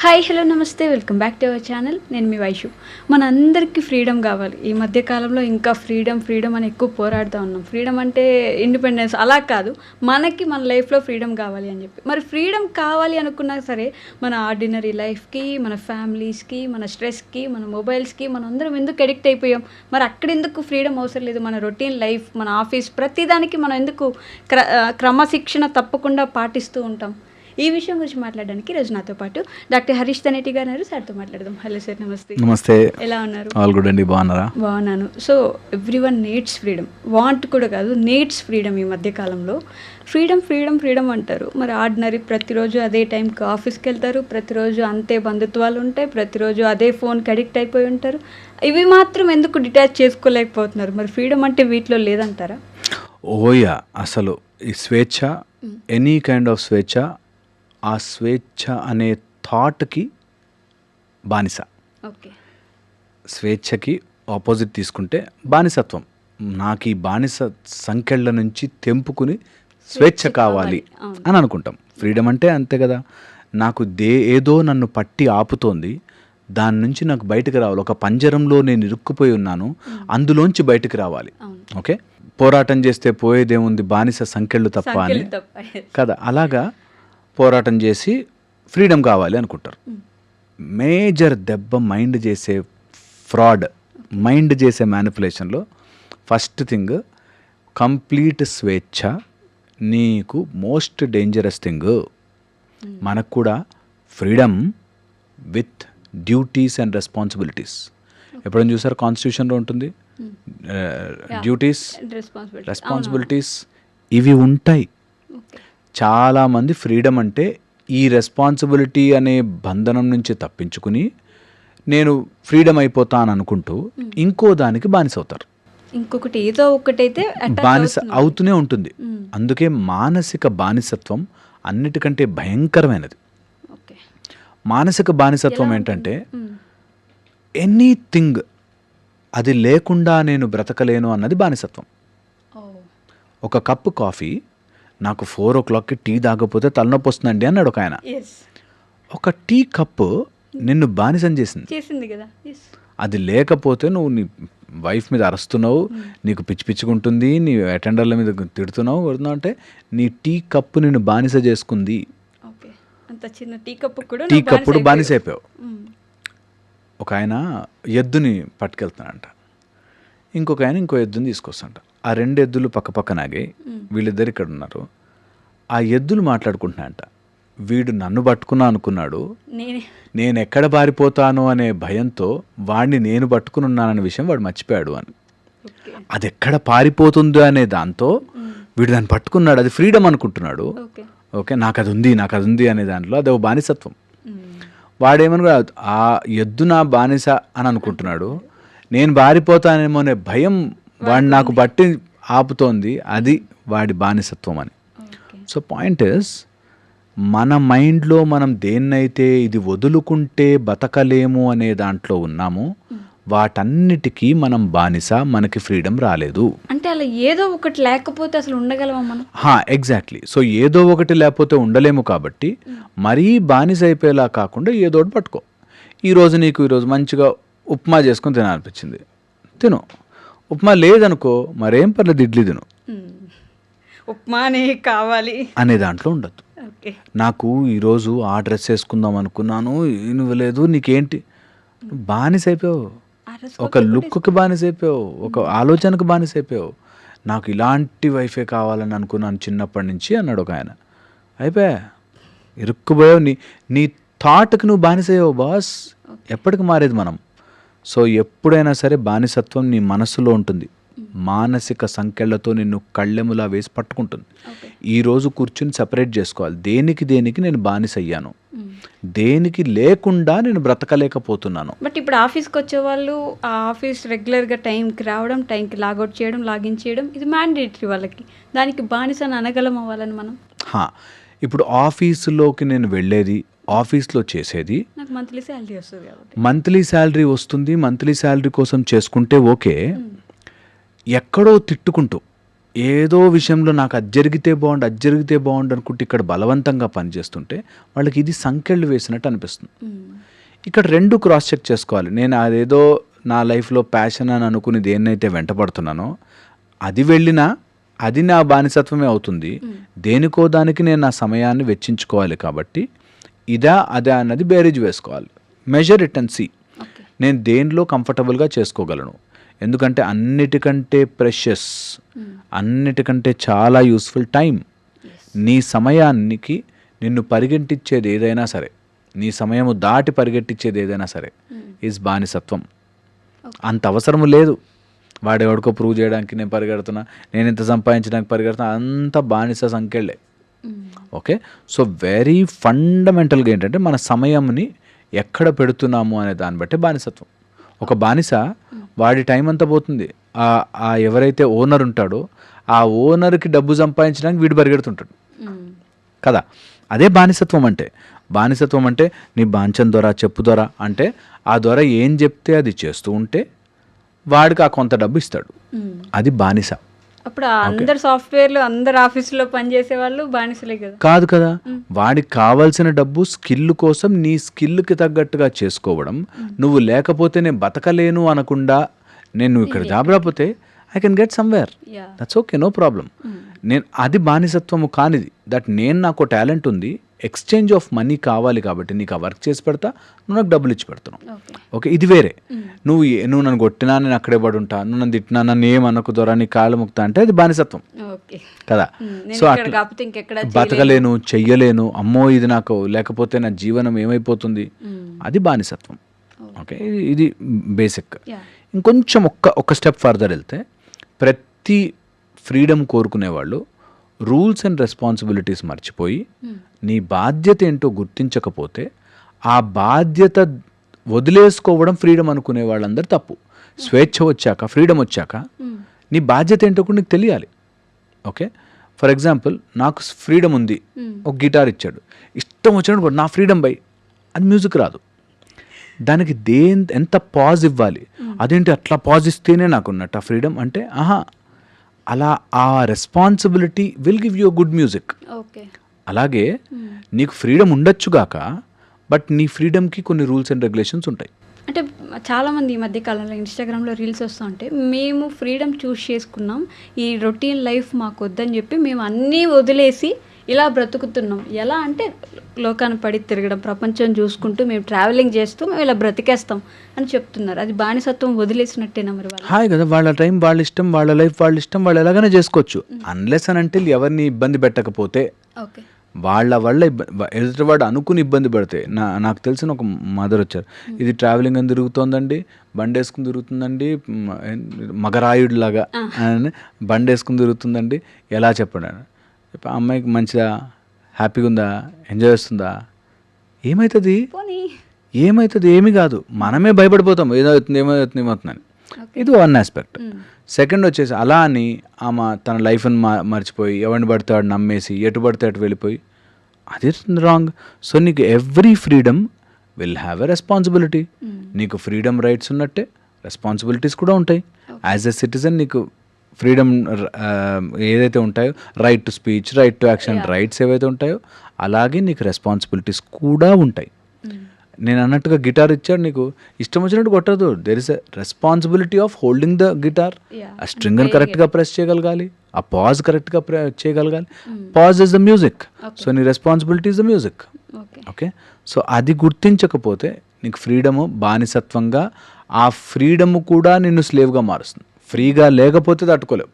Hi hello నమస్తే welcome back to our channel. నేను మీ వైషు. మనందరికీ ఫ్రీడమ్ కావాలి. ఈ మధ్య కాలంలో ఇంకా ఫ్రీడమ్ అని ఎక్కువ పోరాడుతూ ఉన్నాం. ఫ్రీడమ్ అంటే ఇండిపెండెన్స్ అలా కాదు, మనకి మన లైఫ్లో ఫ్రీడమ్ కావాలి అని చెప్పి. మరి ఫ్రీడమ్ కావాలి అనుకున్నా సరే మన ఆర్డినరీ లైఫ్కి, మన ఫ్యామిలీస్కి, మన స్ట్రెస్కి, మన మొబైల్స్కి మనం అందరం ఎందుకు అడిక్ట్ అయిపోయాం? మరి అక్కడ ఎందుకు ఫ్రీడమ్ అవసరం లేదు? మన రొటీన్ లైఫ్, మన ఆఫీస్, ప్రతిదానికి మనం ఎందుకు క్రమశిక్షణ తప్పకుండా పాటిస్తూ ఉంటాం? ఈ విషయం గురించి మాట్లాడడానికి ఈరోజు నాతో పాటు డాక్టర్ హరీష్ తనేటి గారు ఉన్నారు. సార్తో మాట్లాడదాం. హలో సార్, నమస్తే. నమస్తే. ఎలా ఉన్నారు? ఆల్ గుడ్ అండి. బాగున్నారా? బాగున్నాను. So everyone needs freedom, want కూడా కాదు, నీడ్స్ ఫ్రీడమ్. ఈ మధ్యకాలంలో ఫ్రీడమ్ అంటారు. మరి ఆర్డినరీ ప్రతిరోజు అదే టైంకి ఆఫీస్కి వెళ్తారు, ప్రతిరోజు అంతే బంధుత్వాలు ఉంటాయి, ప్రతిరోజు అదే ఫోన్కి అడిక్ట్ అయిపోయి ఉంటారు. ఇవి మాత్రం ఎందుకు డిటాచ్ చేసుకోలేకపోతున్నారు? మరి ఫ్రీడమ్ అంటే వీటిలో లేదంటారా? ఓయా, అసలు ఈ స్వేచ్ఛ, ఎనీ కైండ్ ఆఫ్ స్వేచ్ఛ, ఆ స్వేచ్ఛ అనే థాట్కి బానిస. ఓకే. స్వేచ్ఛకి ఆపోజిట్ తీసుకుంటే బానిసత్వం. నాకు ఈ బానిస సంకెళ్ళ నుంచి తెంపుకుని స్వేచ్ఛ కావాలి అని అనుకుంటాం. ఫ్రీడమ్ అంటే అంతే కదా. నాకు ఏదో నన్ను పట్టి ఆపుతోంది, దాని నుంచి నాకు బయటకు రావాలి. ఒక పంజరంలో నేను ఇరుక్కుపోయి ఉన్నాను, అందులోంచి బయటకు రావాలి. ఓకే, పోరాటం చేస్తే పోయేదేముంది, బానిస సంకెళ్ళు తప్ప అని కదా. అలాగా పోరాటం చేసి ఫ్రీడమ్ కావాలి అనుకుంటారు. మేజర్ దెబ్బ మైండ్ చేసే ఫ్రాడ్, మైండ్ చేసే మ్యానిపులేషన్లో ఫస్ట్ థింగ్ కంప్లీట్ స్వేచ్ఛ. నీకు మోస్ట్ డేంజరస్ థింగ్. మనకు కూడా freedom with duties and responsibilities. ఎప్పుడైనా చూసారు కాన్స్టిట్యూషన్లో ఉంటుంది, డ్యూటీస్, రెస్పాన్సిబిలిటీస్ ఇవి ఉంటాయి. చాలామంది ఫ్రీడమ్ అంటే ఈ రెస్పాన్సిబిలిటీ అనే బంధనం నుంచి తప్పించుకుని నేను ఫ్రీడమ్ అయిపోతాను అనుకుంటూ ఇంకో దానికి బానిస అవుతారు. ఇంకొకటి ఏదో ఒకటైతే బానిస అవుతూనే ఉంటుంది. అందుకే మానసిక బానిసత్వం అన్నిటికంటే భయంకరమైనది. మానసిక బానిసత్వం ఏంటంటే ఎనీథింగ్ అది లేకుండా నేను బ్రతకలేను అన్నది బానిసత్వం. ఒక కప్పు కాఫీ, నాకు 4 o'clockకి టీ తాగకపోతే తలనొప్పి వస్తుందండి అన్నాడు ఒక ఆయన. ఒక టీ కప్పు నిన్ను బానిసం చేసింది కదా. అది లేకపోతే నువ్వు నీ వైఫ్ మీద అరుస్తున్నావు, నీకు పిచ్చిగుంటుంది, నీ అటెండర్ల మీద తిడుతున్నావు అంటే నీ టీ కప్పు నిన్ను బానిస చేసుకుంది. టీ కప్పుడు బానిస అయిపోయావు. ఒక ఆయన ఎద్దుని పట్టుకెళ్తున్నాడంట, ఇంకొక ఆయన ఇంకో ఎద్దుని తీసుకొస్తాంట. ఆ 2 ఎద్దులు పక్కపక్కనాగాయి. వీళ్ళిద్దరు ఇక్కడ ఉన్నారు. ఆ ఎద్దులు మాట్లాడుకుంటున్నాయంట. వీడు నన్ను పట్టుకున్నా అనుకున్నాడు, నేను ఎక్కడ పారిపోతాను అనే భయంతో వాడిని నేను పట్టుకుని ఉన్నాననే విషయం వాడు మర్చిపోయాడు అని. అది ఎక్కడ పారిపోతుందో అనే దాంతో వీడు దాన్ని పట్టుకున్నాడు, అది ఫ్రీడమ్ అనుకుంటున్నాడు. ఓకే, నాకు అది ఉంది అనే దాంట్లో అదే బానిసత్వం. వాడేమనుకో ఆ ఎద్దు నా బానిస అని అనుకుంటున్నాడు, నేను పారిపోతానేమో అనే భయం వాడు నాకు బట్టి ఆపుతోంది, అది వాడి బానిసత్వం అని. సో పాయింట్ ఇస్, మన మైండ్లో మనం దేన్నైతే ఇది వదులుకుంటే బతకలేము అనే దాంట్లో ఉన్నామో వాటన్నిటికీ మనం బానిస, మనకి ఫ్రీడమ్ రాలేదు. అంటే అలా ఏదో ఒకటి లేకపోతే అసలు ఉండగలమా మనం? ఎగ్జాక్ట్లీ. సో ఏదో ఒకటి లేకపోతే ఉండలేము. కాబట్టి మరీ బానిస అయిపోయేలా కాకుండా ఏదో ఒకటి పట్టుకో. ఈరోజు మంచిగా ఉప్మా చేసుకుని తినాలనిపించింది, తిను. ఉప్మా లేదనుకో మరేం పర్లేదు, ఇడ్లీ తిను. ఉప్మానే కావాలి అనే దాంట్లో ఉండద్దు. నాకు ఈరోజు ఆ డ్రెస్ వేసుకుందాం అనుకున్నాను, ఇవ్వలేదు, నీకేంటి? బానిస అయిపోయావు. ఒక లుక్కి బానిస అయిపోయావు, ఒక ఆలోచనకు బానిస అయిపోయావు. నాకు ఇలాంటి వైఫే కావాలని అనుకున్నాను చిన్నప్పటి నుంచి అన్నాడు ఒక ఆయన. అయిపోయా, ఇరుక్కుపోయావు. నీ థాట్కి నువ్వు బానిస అయ్యావు బాస్. ఎప్పటికి మారేది మనం. సో ఎప్పుడైనా సరే బానిసత్వం నీ మనసులో ఉంటుంది, మానసిక సంకెళ్లతో నిన్ను కళ్ళెములా వేసి పట్టుకుంటుంది. ఈరోజు కూర్చుని సెపరేట్ చేసుకోవాలి, దేనికి నేను బానిస అయ్యాను, దేనికి లేకుండా నేను బ్రతకలేకపోతున్నాను. బట్ ఇప్పుడు ఆఫీస్కి వచ్చే వాళ్ళు ఆ ఆఫీస్ రెగ్యులర్గా టైంకి రావడం, టైంకి లాగౌట్ చేయడం, లాగిన్ చేయడం, ఇది మ్యాండేటరీ వాళ్ళకి. దానికి బానిసని అనగలం అవ్వాలని మనం. ఇప్పుడు ఆఫీసులోకి నేను వెళ్ళేది, ఆఫీస్లో చేసేది, నాకు మంత్లీ శాలరీ వస్తుంది కాబట్టి మంత్లీ శాలరీ వస్తుంది, మంత్లీ శాలరీ కోసం చేసుకుంటే ఓకే. ఎక్కడో తిట్టుకుంటూ ఏదో విషయంలో నాకు అది జరిగితే బాగుండు అనుకుంటే ఇక్కడ బలవంతంగా పనిచేస్తుంటే వాళ్ళకి ఇది సంకెళ్ళు వేసినట్టు అనిపిస్తుంది. ఇక్కడ రెండు క్రాస్ చెక్ చేసుకోవాలి. నేను అదేదో నా లైఫ్లో ప్యాషన్ అని అనుకుని దేన్నైతే వెంటపడుతున్నానో అది వెళ్ళినా అది నా బానిసత్వమే అవుతుంది. దేనికో దానికి నేను నా సమయాన్ని వెచ్చించుకోవాలి. కాబట్టి ఇదా అదా అన్నది బేరీజ్ వేసుకోవాలి. మెజర్ ఇట్ అండ్ సీ నేను దేనిలో కంఫర్టబుల్గా చేసుకోగలను. ఎందుకంటే అన్నిటికంటే ప్రెషస్, అన్నిటికంటే చాలా యూస్ఫుల్ టైం. నీ సమయానికి నిన్ను పరిగెట్టించేది ఏదైనా సరే, నీ సమయము దాటి పరిగెట్టించేది ఏదైనా సరే ఈజ్ బానిసత్వం. అంత అవసరం లేదు. వాడెవడికో ప్రూవ్ చేయడానికి నేను పరిగెడుతున్నా, నేను ఇంత సంపాదించడానికి పరిగెడుతున్నా, అంత బానిస సంఖ్యలే. ఓకే, సో వెరీ ఫండమెంటల్గా ఏంటంటే మన సమయంని ఎక్కడ పెడుతున్నాము అనే దాన్ని బట్టి బానిసత్వం. ఒక బానిస వాడి టైం అంతా పోతుంది. ఆ ఎవరైతే ఓనర్ ఉంటాడో ఆ ఓనర్కి డబ్బు సంపాదించడానికి వీడు పరిగెడుతుంటాడు కదా. అదే బానిసత్వం అంటే. బానిసత్వం అంటే నీ బాంచం ద్వారా, చెప్పు ద్వారా, అంటే ఆ ద్వారా ఏం చెప్తే అది చేస్తూ ఉంటే వాడికి ఆ కొంత డబ్బు ఇస్తాడు. అది బానిస. అప్పుడు అందరు సాఫ్ట్వేర్లు, అందరు ఆఫీసులో పనిచేసే వాళ్ళు బానిసలే కదా. కాదు కదా. వాడికి కావాల్సిన డబ్బు స్కిల్ కోసం నీ స్కిల్కి తగ్గట్టుగా చేసుకోవడం. నువ్వు లేకపోతే నేను బతకలేను అనకుండా, నేను ఇక్కడ జాబ్ రాకపోతే I can get somewhere, that's okay, no problem. నేను అది బానిసత్వము కానిది. దట్ నేను నాకు టాలెంట్ ఉంది, ఎక్స్చేంజ్ ఆఫ్ మనీ కావాలి కాబట్టి నీకు ఆ వర్క్ చేసి పెడతా, నువ్వు నాకు డబ్బులు ఇచ్చి పెడుతున్నావు. ఓకే, ఇది వేరే. నువ్వు నన్ను కొట్టినా నేను అక్కడే పడి ఉంటా, నువ్వు నన్ను తిట్టినా నన్ను ఏమనకు ద్వారా నీ కాళ్ళు ముక్తా అంటే అది బానిసత్వం కదా. సో అట్లా బతకలేను, చెయ్యలేను, అమ్మో ఇది నాకు లేకపోతే నా జీవనం ఏమైపోతుంది, అది బానిసత్వం. ఓకే, ఇది బేసిక్. ఇంకొంచెం ఒక్క స్టెప్ ఫర్దర్ వెళ్తే, ప్రతి ఫ్రీడమ్ కోరుకునేవాళ్ళు రూల్స్ అండ్ రెస్పాన్సిబిలిటీస్ మర్చిపోయి నీ బాధ్యత ఏంటో గుర్తించకపోతే ఆ బాధ్యత వదిలేసుకోవడం ఫ్రీడమ్ అనుకునే వాళ్ళందరూ తప్పు. స్వేచ్ఛ వచ్చాక, ఫ్రీడమ్ వచ్చాక నీ బాధ్యత ఏంటో కూడా నీకు తెలియాలి. ఓకే, ఫర్ ఎగ్జాంపుల్ నాకు ఫ్రీడమ్ ఉంది, ఒక గిటార్ ఇచ్చాడు, ఇష్టం వచ్చినట్టు నా ఫ్రీడమ్ బై, అది మ్యూజిక్ రాదు. దానికి ఎంత పాజ్ ఇవ్వాలి, అదేంటి అట్లా పాజ్ ఇస్తేనే నాకు ఉన్నట్టు ఆ ఫ్రీడమ్ అంటే, అలా ఆ responsibility will give you good music. అలాగే నీకు ఫ్రీడమ్ ఉండొచ్చుగాక, బట్ నీ ఫ్రీడమ్కి కొన్ని రూల్స్ అండ్ రెగ్యులేషన్స్ ఉంటాయి. అంటే చాలామంది ఈ మధ్య కాలంలో ఇన్స్టాగ్రామ్లో రీల్స్ వస్తూ ఉంటే, మేము ఫ్రీడమ్ చూస్ చేసుకున్నాం, ఈ రొటీన్ లైఫ్ మాకు వద్దని చెప్పి మేము అన్నీ వదిలేసి ఇలా బ్రతుకుతున్నాం. ఎలా అంటే లోకాన్ని పడి తిరగడం, ప్రపంచం చూసుకుంటూ మేము ట్రావెలింగ్ చేస్తూ మేము ఇలా బ్రతికేస్తాం అని చెప్తున్నారు. అది బానిసత్వం వదిలేసినట్టేనా మరి? హాయ్ కదా, వాళ్ళ టైం వాళ్ళ ఇష్టం, వాళ్ళ లైఫ్ వాళ్ళ ఇష్టం, వాళ్ళు ఎలాగైనా చేసుకోవచ్చు. అన్లెస్ అని అంటే ఎవరిని ఇబ్బంది పెట్టకపోతే. ఓకే, వాళ్ళ ఎదుటివాడు అనుకుని ఇబ్బంది పడితే. నాకు తెలిసిన ఒక మదర్ వచ్చారు, ఇది ట్రావెలింగ్ అని తిరుగుతోందండి, బండి వేసుకుని తిరుగుతుందండి, మగరాయుడు లాగా బండి వేసుకుని తిరుగుతుందండి, ఎలా చెప్పండి. అమ్మాయికి మంచిదా, హ్యాపీగా ఉందా, ఎంజాయ్ చేస్తుందా, ఏమవుతుంది, ఏమీ కాదు, మనమే భయపడిపోతాం ఏమవుతుందని. ఇది వన్ ఆస్పెక్ట్. సెకండ్ వచ్చేసి అలా అని ఆమె తన లైఫ్ని మర్చిపోయి ఎవరిని పడితే వాడు నమ్మేసి ఎటు పడితే అటు వెళ్ళిపోయి, అది రాంగ్. సో నీకు every freedom will have a responsibility. నీకు ఫ్రీడమ్ రైట్స్ ఉన్నట్టే రెస్పాన్సిబిలిటీస్ కూడా ఉంటాయి. యాజ్ ఎ సిటిజన్ నీకు ఫ్రీడమ్ ఏదైతే ఉంటాయో, right to speech, right to action, rights ఏవైతే ఉంటాయో అలాగే నీకు రెస్పాన్సిబిలిటీస్ కూడా ఉంటాయి. నేను అన్నట్టుగా గిటార్ ఇచ్చాడు, నీకు ఇష్టం వచ్చినట్టు కొట్టదు. There is a responsibility of holding the guitar. ఆ స్ట్రింగ్ని కరెక్ట్గా ప్రెస్ చేయగలగాలి, ఆ పాజ్ కరెక్ట్గా చేయగలగాలి. Pause is the music, so నీ responsibility is the music. Okay, so అది గుర్తించకపోతే నీకు ఫ్రీడము బానిసత్వంగా, ఆ ఫ్రీడము కూడా నిన్ను స్లేవ్గా మారుస్తుంది. ఫ్రీగా లేకపోతే తట్టుకోలేవు.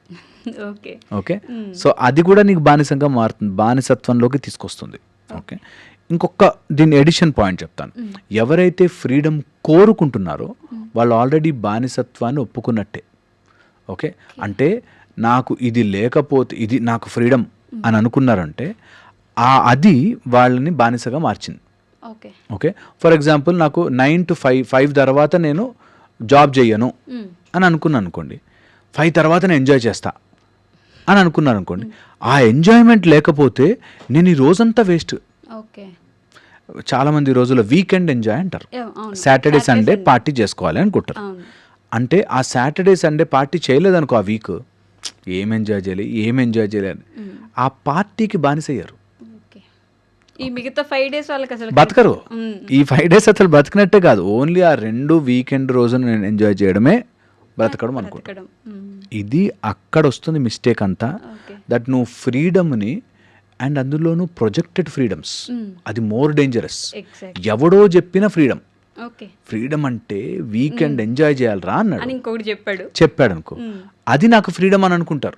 ఓకే, సో అది కూడా నీకు బానిసంగా మారుతుంది, బానిసత్వంలోకి తీసుకొస్తుంది. ఓకే, ఇంకొక దీని ఎడిషన్ పాయింట్ చెప్తాను. ఎవరైతే ఫ్రీడమ్ కోరుకుంటున్నారో వాళ్ళు ఆల్రెడీ బానిసత్వాన్ని ఒప్పుకున్నట్టే. ఓకే, అంటే నాకు ఇది లేకపోతే ఇది నాకు ఫ్రీడమ్ అని అనుకున్నారంటే అది వాళ్ళని బానిసగా మార్చింది. ఓకే, ఫర్ ఎగ్జాంపుల్ నాకు 9 to 5 తర్వాత నేను జాబ్ చేయను అని అనుకున్నాను అనుకోండి, 5 తర్వాత నేను ఎంజాయ్ చేస్తా అని అనుకున్నాను అనుకోండి, ఆ ఎంజాయ్మెంట్ లేకపోతే నేను ఈ రోజంతా వేస్ట్. చాలామంది రోజుల్లో వీకెండ్ ఎంజాయ్ అంటారు, సాటర్డే సండే పార్టీ చేసుకోవాలి అనుకుంటారు. అంటే ఆ సాటర్డే సండే పార్టీ చేయలేదనుకో ఆ వీక్ ఏం ఎంజాయ్ చేయాలి అని ఆ పార్టీకి బానిసయ్యారు. ఓకే. ఈ మిగతా 5 days వాళ్ళకి అసలు బతకరు. ఈ 5 days అసలు బతికినట్టే కాదు, ఓన్లీ ఆ 2 వీకెండ్ రోజున నేను ఎంజాయ్ చేయడమే బ్రతకడం అనుకుంటా. ఇది అక్కడ వస్తుంది మిస్టేక్ అంతా. దట్ నువ్వు ఫ్రీడమ్ని, అండ్ అందులోనూ ప్రొజెక్టెడ్ ఫ్రీడమ్స్, అది మోర్ డేంజరస్. ఎవడో చెప్పిన ఫ్రీడమ్ అంటే వీకెండ్ ఎంజాయ్ చేయాలరా అన్నాడు, ఇంకొకటి చెప్పాడు అనుకో, అది నాకు ఫ్రీడమ్ అని అనుకుంటారు.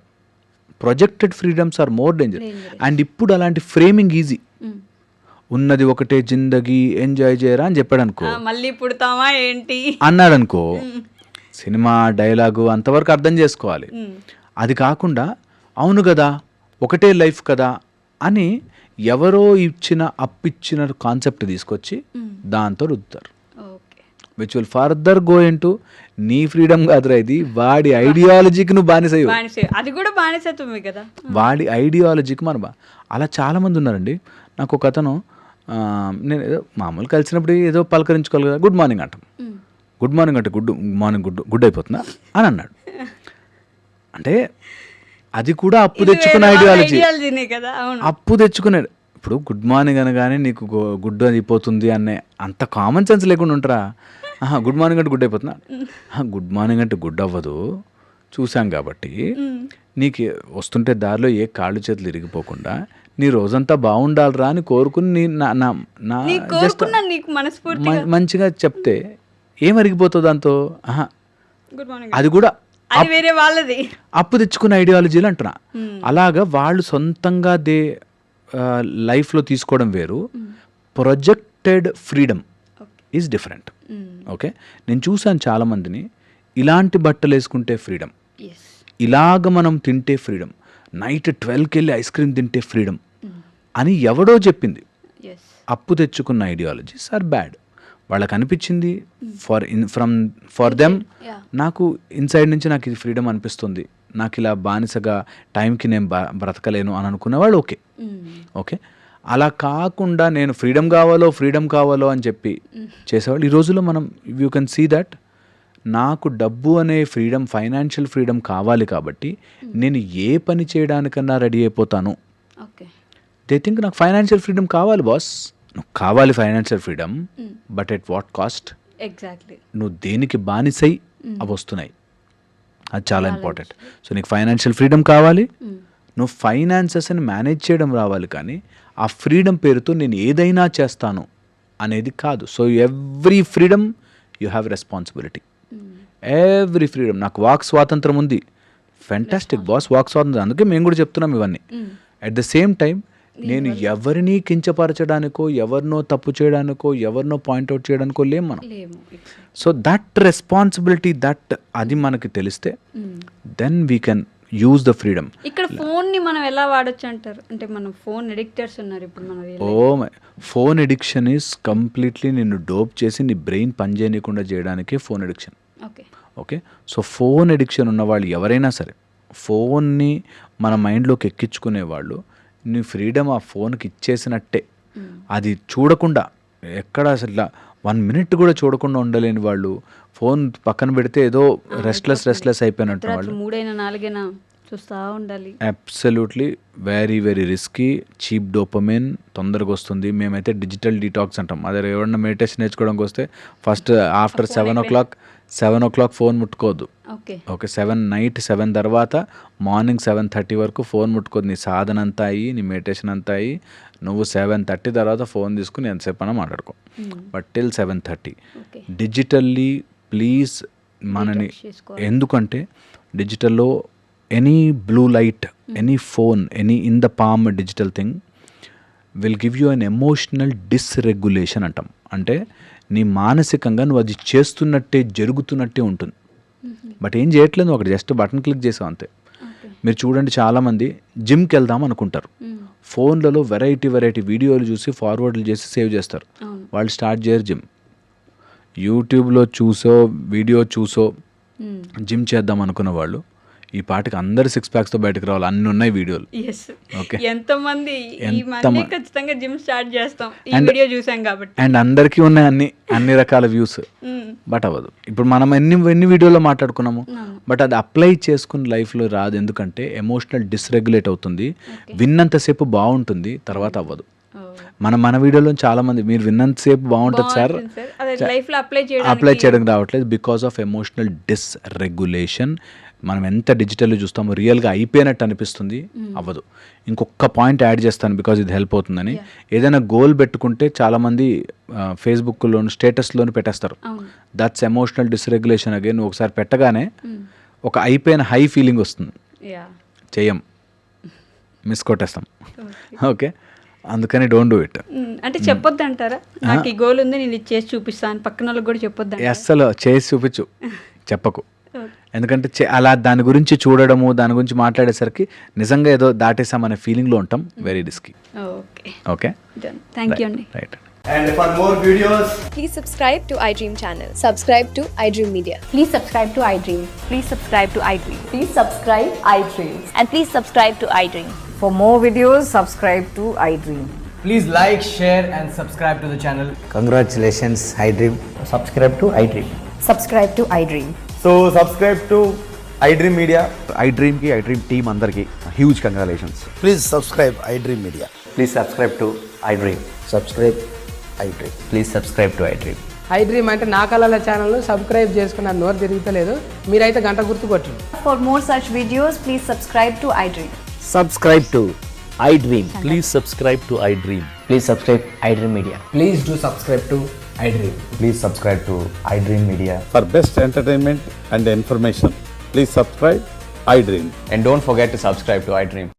Projected freedoms are more danger. And ఇప్పుడు అలాంటి ఫ్రేమింగ్ ఈజీ. ఉన్నది ఒకటే జిందగీ, ఎంజాయ్ చేయరా అని చెప్పాడు అనుకో, మళ్ళీ పుడతామా ఏంటి అన్నాడు అనుకో, సినిమా డైలాగు అంతవరకు అర్థం చేసుకోవాలి. అది కాకుండా అవును కదా ఒకటే లైఫ్ కదా అని ఎవరో అప్పిచ్చిన కాన్సెప్ట్ తీసుకొచ్చి దాంతో రుద్దుతారు. Which will further go into నీ ఫ్రీడమ్ కాదురా, ఇది వాడి ఐడియాలజీకి నువ్వు బానిసయ్యు. అది కూడా బానిసత్వమే కదా, వాడి ఐడియాలజీకి అలా చాలామంది ఉన్నారండి. నాకు ఒక అతను, నేను ఏదో మామూలు కలిసినప్పుడు ఏదో పలకరించుకోవాలి కదా, గుడ్ మార్నింగ్ అంటాం. గుడ్ మార్నింగ్ అంటే గుడ్ అయిపోతుందా అని అన్నాడు. అంటే అది కూడా అప్పు తెచ్చుకున్న ఐడియాలజీ కదా, అప్పు తెచ్చుకున్నాడు. ఇప్పుడు గుడ్ మార్నింగ్ అనగానే నీకు గుడ్ అయిపోతుంది అనే అంత కామన్ సెన్స్ లేకుండా ఉంటారా? గుడ్ మార్నింగ్ అంటే గుడ్ అయిపోతున్నా, గుడ్ మార్నింగ్ అంటే గుడ్ అవ్వదు, చూసాం కాబట్టి నీకు వస్తుంటే దారిలో ఏ కాళ్ళు చేతులు ఇరిగిపోకుండా నీ రోజంతా బాగుండాలిరా అని కోరుకుని జస్ట్ మంచిగా చెప్తే ఏం అరిగిపోతుంది దాంతో? అది కూడా అప్పు తెచ్చుకున్న ఐడియాలజీలు అంటున్నా. అలాగా వాళ్ళు సొంతంగా లైఫ్లో తీసుకోవడం వేరు, projected freedom is different. Okay, నేను చూసాను చాలామందిని, ఇలాంటి బట్టలు వేసుకుంటే ఫ్రీడమ్, ఇలాగ మనం తింటే ఫ్రీడమ్, నైట్ 12కి వెళ్ళి ఐస్ క్రీమ్ తింటే ఫ్రీడమ్ అని ఎవడో చెప్పింది. అప్పు తెచ్చుకున్న ఐడియాలజీస్ ఆర్ బ్యాడ్. వాళ్ళకి అనిపించింది ఫర్ దెమ్, నాకు ఇన్సైడ్ నుంచి నాకు ఇది ఫ్రీడమ్ అనిపిస్తుంది, నాకు ఇలా బానిసగా టైంకి నేను బ్రతకలేను అని అనుకునే వాళ్ళు ఓకే. అలా కాకుండా నేను ఫ్రీడమ్ కావాలో అని చెప్పి చేసేవాళ్ళు. ఈ రోజుల్లో మనం యూ కెన్ సీ దట్ నాకు డబ్బు అనే ఫ్రీడమ్, ఫైనాన్షియల్ ఫ్రీడమ్ కావాలి కాబట్టి నేను ఏ పని చేయడానికన్నా రెడీ అయిపోతాను. దే థింక్ నాకు ఫైనాన్షియల్ ఫ్రీడమ్ కావాలి బాస్, నువ్వు కావాలి financial freedom, but at what cost? నువ్వు దేనికి బానిసై అవి వస్తున్నాయి, అది చాలా ఇంపార్టెంట్. సో నీకు ఫైనాన్షియల్ ఫ్రీడమ్ కావాలి, నువ్వు ఫైనాన్సెస్ని మేనేజ్ చేయడం రావాలి, కానీ ఆ ఫ్రీడమ్ పేరుతో నేను ఏదైనా చేస్తాను అనేది కాదు. So every freedom you have responsibility, every freedom. నాకు వాక్ స్వాతంత్రం ఉంది, ఫెంటాస్టిక్ బాస్, వాక్ స్వాతంత్రం, అందుకే మేము కూడా చెప్తున్నాం ఇవన్నీ. అట్ ద సేమ్ టైం నేను ఎవరిని కించపరచడానికో, ఎవరినో తప్పు చేయడానికో, ఎవరినో పాయింట్అవుట్ చేయడానికో లేము మనం. సో దట్ రెస్పాన్సిబిలిటీ, అది మనకి తెలిస్తే then we can use the freedom. ఇక్కడ ఫోన్ ని మనం ఎలా వాడొచ్చు అంటారు? అంటే మనం ఫోన్ అడిక్టర్స్ ఉన్నారు ఇప్పుడు మన ఫోన్ అడిక్షన్ ఈజ్ కంప్లీట్లీ నిన్ను డోప్ చేసి నీ బ్రెయిన్ పని చేయకుండా చేయడానికే phone addiction. Okay, so phone addiction ఉన్న వాళ్ళు ఎవరైనా సరే, ఫోన్ని మన మైండ్లోకి ఎక్కించుకునే వాళ్ళు, నీ ఫ్రీడమ్ ఆ ఫోన్కి ఇచ్చేసినట్టే. అది చూడకుండా ఎక్కడ అసలు 1 minute కూడా చూడకుండా ఉండలేని వాళ్ళు, ఫోన్ పక్కన పెడితే ఏదో రెస్ట్లెస్ అయిపోయినట్టు వాళ్ళు, 3-4 చూస్తూ ఉండాలి. Absolutely very very risky. Cheap dopamine తొందరగా వస్తుంది. మేమైతే డిజిటల్ డీటాక్స్ అంటాం. అదే ఎవరన్నా మెడిటేషన్ నేర్చుకోవడానికి వస్తే ఫస్ట్ ఆఫ్టర్ 7 o'clock ఫోన్ ముట్టుకోవద్దు. ఓకే, నైట్ 7 తర్వాత మార్నింగ్ 7:30 వరకు ఫోన్ ముట్టుకోవద్దు. నీ సాధన అంతా అయ్యి, నీ మెడిటేషన్ అంతా అయ్యి, నువ్వు 7:30 తర్వాత ఫోన్ తీసుకుని ఎంతసేపు అన్నా మాట్లాడుకో, బట్ టిల్ 7:30 డిజిటల్లీ ప్లీజ్ మనని. ఎందుకంటే డిజిటల్లో any blue light, any phone, any in the palm digital thing will give you an emotional dysregulation అంటాం. అంటే నీ మానసికంగా నువ్వు అది చేస్తున్నట్టే, జరుగుతున్నట్టే ఉంటుంది, బట్ ఏం చేయట్లేదు, ఒకటి జస్ట్ బటన్ క్లిక్ చేసావు అంతే. మీరు చూడండి, చాలామంది జిమ్కి వెళ్దాం అనుకుంటారు, ఫోన్లలో వెరైటీ వీడియోలు చూసి ఫార్వర్డ్లు చేసి సేవ్ చేస్తారు. వాళ్ళు స్టార్ట్ చేయరు జిమ్. యూట్యూబ్లో వీడియో చూసో జిమ్ చేద్దాం అనుకున్న వాళ్ళు ఈ పాటికి అందరు 6 ప్యాక్స్తో బయటకు రావాలి, అన్ని ఉన్నాయి వీడియోలు. Yes, okay. ఎంతమంది ఈ ఎంత మళ్ళీ ఖచ్చితంగా జిమ్ స్టార్ట్ చేస్తాం ఈ వీడియో చూసాం కాబట్టి. అండ్ అందరికీ ఉన్నాయి అన్ని రకాల వ్యూస్, బట్ అవ్వదు. ఇప్పుడు మనం ఎన్ని వీడియోలో మాట్లాడుకున్నాము, బట్ అది అప్లై చేసుకుని లైఫ్లో రాదు. ఎందుకంటే ఎమోషనల్ డిస్రెగ్యులేట్ అవుతుంది. విన్నంతసేపు బాగుంటుంది, తర్వాత అవ్వదు. మన వీడియోలో చాలా మంది మీరు విన్నంతసేపు బాగుంటుంది సార్, లైఫ్లో అప్లై చేయడం రావట్లేదు బికాస్ ఆఫ్ ఎమోషనల్ డిస్రెగ్యులేషన్. మనం ఎంత డిజిటల్లో చూస్తామో రియల్గా అయిపోయినట్టు అనిపిస్తుంది, అవ్వదు. ఇంకొక పాయింట్ యాడ్ చేస్తాను బికాజ్ ఇది హెల్ప్ అవుతుందని. ఏదైనా గోల్ పెట్టుకుంటే చాలామంది ఫేస్బుక్లోను స్టేటస్లోను పెట్టేస్తారు. That's emotional dysregulation. అగైన్ నువ్వు ఒకసారి పెట్టగానే ఒక అయిపోయిన హై ఫీలింగ్ వస్తుంది, చెయ్యం, మిస్ కొట్టేస్తాం. ఓకే, అందుకని డోంట్ డూ ఇట్. అంటే చెప్పొద్దు అంటారా, నాకు ఈ గోల్ ఉంది నేను ఇది చేసి చూపిస్తాను, పక్కన వాళ్ళకి కూడా చెప్పొద్దు. అస్సలు చేసి చూపించు, చెప్పకు. ఎందుకంటే అలా దాని గురించి చూడడము, దాని గురించి మాట్లాడేసరికి నిజంగా ఏదో దాటేసామనే ఫీలింగ్లో ఉంటాం. Very risky. Okay, thank you అండి. Right. And for more videos, please subscribe to iDream channel. Subscribe to iDream Media. Please subscribe to iDream. Please subscribe to iDream. Please subscribe iDream. And please subscribe to iDream. For more videos, subscribe to iDream. please like, share and subscribe to the channel. Congratulations, iDream. Subscribe to iDream. Subscribe to iDream. So subscribe to iDream Media. iDream ki iDream team andarki huge congratulations. Please subscribe iDream Media. Please subscribe to iDream. Subscribe iDream. Please subscribe to iDream. iDream అంటే నా కళల ఛానల్ను subscribe చేసుకున్న నోరు తిరుగుతలేదు, మీరైతే గంట గుర్తు కొట్టండి. For more such videos, please subscribe to iDream. Subscribe to iDream. Please subscribe to iDream. Please subscribe iDream Media. Please do subscribe to iDream. Please subscribe to iDream Media. For best entertainment and information, please subscribe iDream. And don't forget to subscribe to iDream.